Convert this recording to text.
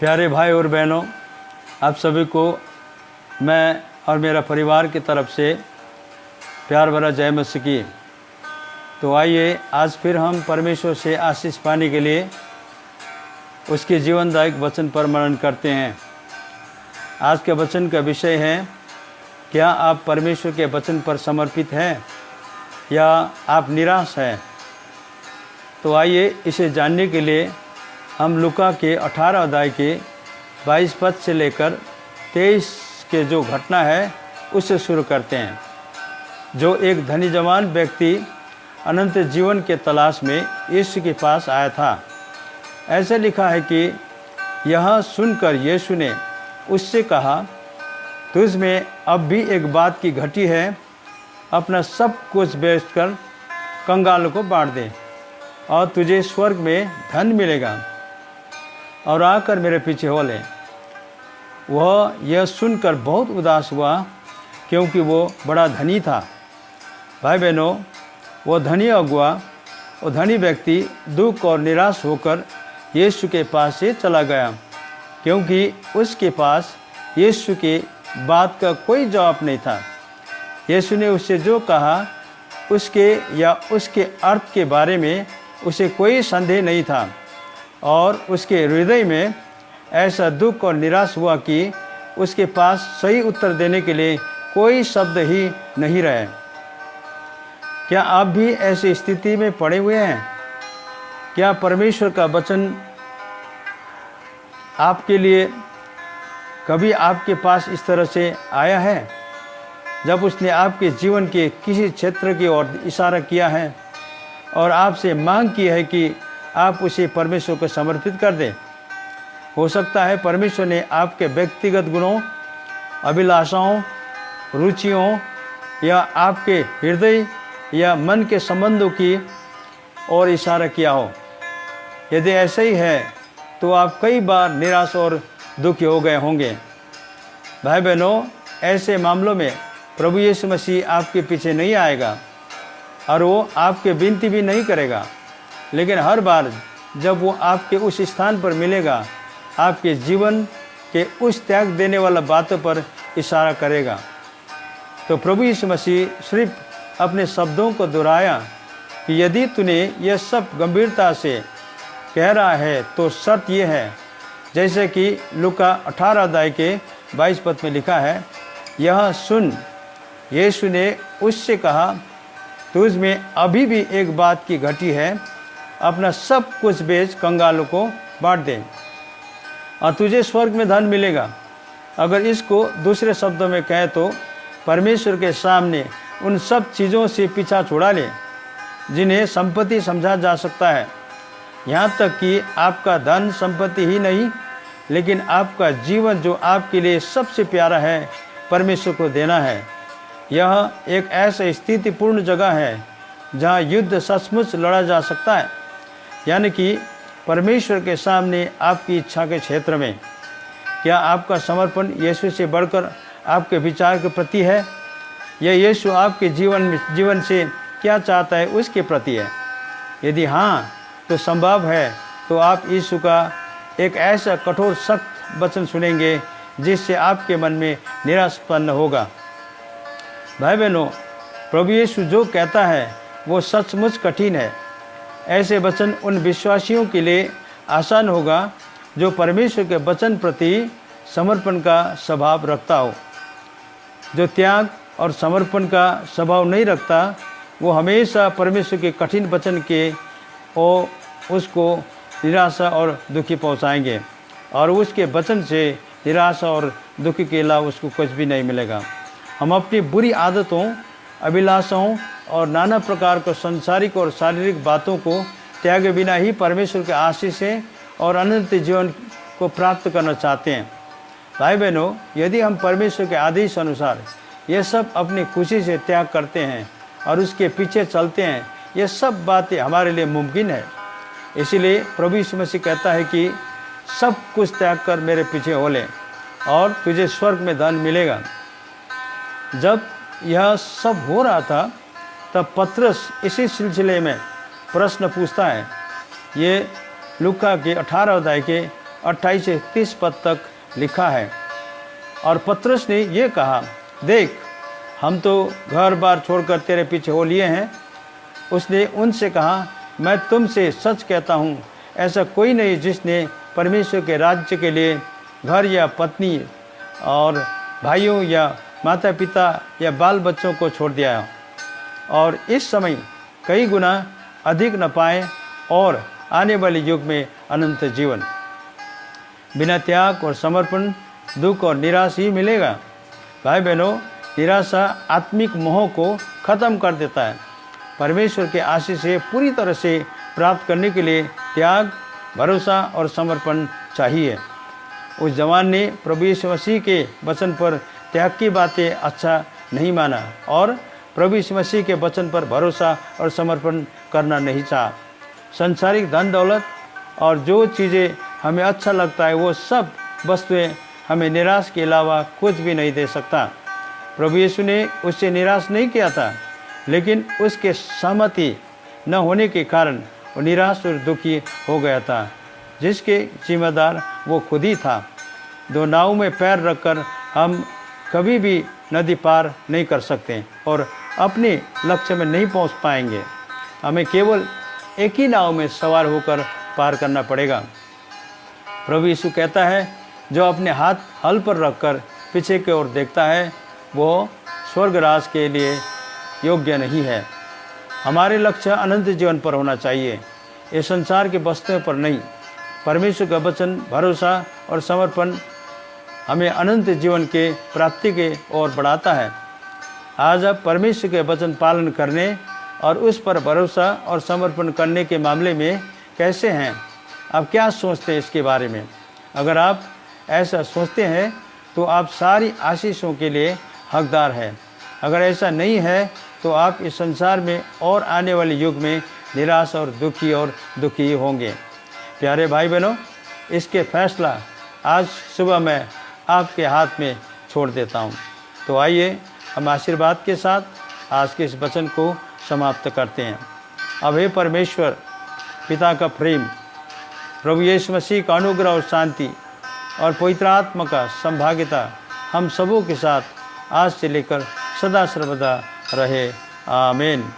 प्यारे भाई और बहनों, आप सभी को मैं और मेरा परिवार की तरफ से प्यार भरा जय मसीह की। तो आइए आज फिर हम परमेश्वर से आशीष पाने के लिए उसके जीवनदायक वचन पर मनन करते हैं। आज के वचन का विषय है, क्या आप परमेश्वर के वचन पर समर्पित हैं या आप निराश हैं। तो आइए इसे जानने के लिए हम लूका के 18 अध्याय के 22 पद से लेकर 23 के जो घटना है उससे शुरू करते हैं। जो एक धनी जवान व्यक्ति अनंत जीवन के तलाश में यीशु के पास आया था। ऐसे लिखा है कि यह सुनकर यीशु ने उससे कहा, तुझ में अब भी एक बात की घटी है, अपना सब कुछ बेचकर कंगालों को बांट दे और तुझे स्वर्ग में धन मिलेगा और आकर मेरे पीछे हो ले। वह यह सुनकर बहुत उदास हुआ, क्योंकि वो बड़ा धनी था। भाई बहनों, वो धनी व्यक्ति दुख और निराश होकर यीशु के पास से चला गया, क्योंकि उसके पास यीशु के बात का कोई जवाब नहीं था। यीशु ने उससे जो कहा उसके या उसके अर्थ के बारे में उसे कोई संदेह नहीं था, और उसके हृदय में ऐसा दुख और निराश हुआ कि उसके पास सही उत्तर देने के लिए कोई शब्द ही नहीं रहे। क्या आप भी ऐसी स्थिति में पड़े हुए हैं? क्या परमेश्वर का वचन आपके लिए कभी आपके पास इस तरह से आया है, जब उसने आपके जीवन के किसी क्षेत्र की ओर इशारा किया है और आपसे मांग की है कि आप उसे परमेश्वर को समर्पित कर दें? हो सकता है परमेश्वर ने आपके व्यक्तिगत गुणों, अभिलाषाओं, रुचियों या आपके हृदय या मन के संबंधों की ओर इशारा किया हो। यदि ऐसा ही है तो आप कई बार निराश और दुखी हो गए होंगे। भाई बहनों, ऐसे मामलों में प्रभु यीशु मसीह आपके पीछे नहीं आएगा और वो आपके विनती भी नहीं करेगा, लेकिन हर बार जब वो आपके उस स्थान पर मिलेगा, आपके जीवन के उस त्याग देने वाला बातों पर इशारा करेगा। तो प्रभु यीशु मसीह सिर्फ अपने शब्दों को दोहराया कि यदि तूने यह सब गंभीरता से कह रहा है तो शर्त यह है, जैसे कि लूका 18 अध्याय के 22 पद में लिखा है, यह सुन, यीशु ने उससे कहा, तुझ में अभी भी एक बात की घटी है, अपना सब कुछ बेच कंगालों को बांट दे और तुझे स्वर्ग में धन मिलेगा। अगर इसको दूसरे शब्दों में कहें तो परमेश्वर के सामने उन सब चीज़ों से पीछा छुड़ा ले जिन्हें संपत्ति समझा जा सकता है। यहाँ तक कि आपका धन संपत्ति ही नहीं, लेकिन आपका जीवन जो आपके लिए सबसे प्यारा है, परमेश्वर को देना है। यह एक ऐसा स्थितिपूर्ण जगह है जहाँ युद्ध सचमुच लड़ा जा सकता है, यानी कि परमेश्वर के सामने आपकी इच्छा के क्षेत्र में। क्या आपका समर्पण यीशु से बढ़कर आपके विचार के प्रति है, या यीशु आपके जीवन से क्या चाहता है उसके प्रति है? यदि हाँ, तो संभव है तो आप यीशु का एक ऐसा कठोर सख्त वचन सुनेंगे जिससे आपके मन में निराश उत्पन्न होगा। भाई बहनों, प्रभु यीशु जो कहता है वो सचमुच कठिन है। ऐसे वचन उन विश्वासियों के लिए आसान होगा जो परमेश्वर के वचन प्रति समर्पण का स्वभाव रखता हो। जो त्याग और समर्पण का स्वभाव नहीं रखता, वो हमेशा परमेश्वर के कठिन वचन के और उसको निराशा और दुखी पहुंचाएंगे, और उसके वचन से निराशा और दुखी के अलावा उसको कुछ भी नहीं मिलेगा। हम अपनी बुरी आदतों, अभिलाषाओं और नाना प्रकार को सांसारिक और शारीरिक बातों को त्यागे बिना ही परमेश्वर के आशीषें और अनंत जीवन को प्राप्त करना चाहते हैं। भाई बहनों, यदि हम परमेश्वर के आदेश अनुसार ये सब अपनी खुशी से त्याग करते हैं और उसके पीछे चलते हैं, ये सब बातें हमारे लिए मुमकिन है। इसीलिए प्रभु यीशु मसीह कहता है कि सब कुछ त्याग कर मेरे पीछे हो ले और तुझे स्वर्ग में धन मिलेगा। जब यह सब हो रहा था तब पतरस इसी सिलसिले में प्रश्न पूछता है। ये लूका के 18 अध्याय के 28 से 30 पद तक लिखा है। और पतरस ने ये कहा, देख हम तो घर बार छोड़कर तेरे पीछे हो लिए हैं। उसने उनसे कहा, मैं तुमसे सच कहता हूँ, ऐसा कोई नहीं जिसने परमेश्वर के राज्य के लिए घर या पत्नी और भाइयों या माता पिता या बाल बच्चों को छोड़ दिया और इस समय कई गुना अधिक न पाए और आने वाले युग में अनंत जीवन। बिना त्याग और समर्पण दुख और निराश ही मिलेगा। भाई बहनों, निराशा आत्मिक मोह को खत्म कर देता है। परमेश्वर के आशीष से पूरी तरह से प्राप्त करने के लिए त्याग, भरोसा और समर्पण चाहिए। उस जवान ने प्रभु यीशु मसीह के वचन पर त्याग की बातें अच्छा नहीं माना और प्रभु यीशु मसीह के वचन पर भरोसा और समर्पण करना नहीं चाहा। संसारिक धन दौलत और जो चीज़ें हमें अच्छा लगता है वो सब वस्तुएं हमें निराश के अलावा कुछ भी नहीं दे सकता। प्रभु यीशु ने उससे निराश नहीं किया था, लेकिन उसके सहमति न होने के कारण वो निराश और दुखी हो गया था, जिसके जिम्मेदार वो खुद ही था। दो नाव में पैर रखकर हम कभी भी नदी पार नहीं कर सकते और अपने लक्ष्य में नहीं पहुंच पाएंगे। हमें केवल एक ही नाव में सवार होकर पार करना पड़ेगा। प्रभु यीशु कहता है, जो अपने हाथ हल पर रखकर पीछे की ओर देखता है वो स्वर्गराज के लिए योग्य नहीं है। हमारे लक्ष्य अनंत जीवन पर होना चाहिए, ये संसार के वस्तुओं पर नहीं। परमेश्वर का वचन, भरोसा और समर्पण हमें अनंत जीवन के प्राप्ति के ओर बढ़ाता है। आज आप परमेश्वर के वचन पालन करने और उस पर भरोसा और समर्पण करने के मामले में कैसे हैं? आप क्या सोचते हैं इसके बारे में? अगर आप ऐसा सोचते हैं तो आप सारी आशीषों के लिए हकदार हैं। अगर ऐसा नहीं है तो आप इस संसार में और आने वाले युग में निराश और दुखी होंगे। प्यारे भाई बहनों, इसके फैसला आज सुबह मैं आपके हाथ में छोड़ देता हूँ। तो आइए हम आशीर्वाद के साथ आज के इस वचन को समाप्त करते हैं। अब हे परमेश्वर पिता का प्रेम, प्रभु यीशु मसीह का अनुग्रह और शांति और पवित्र आत्मा का संभागिता हम सबों के साथ आज से लेकर सदा सर्वदा रहे। आमीन।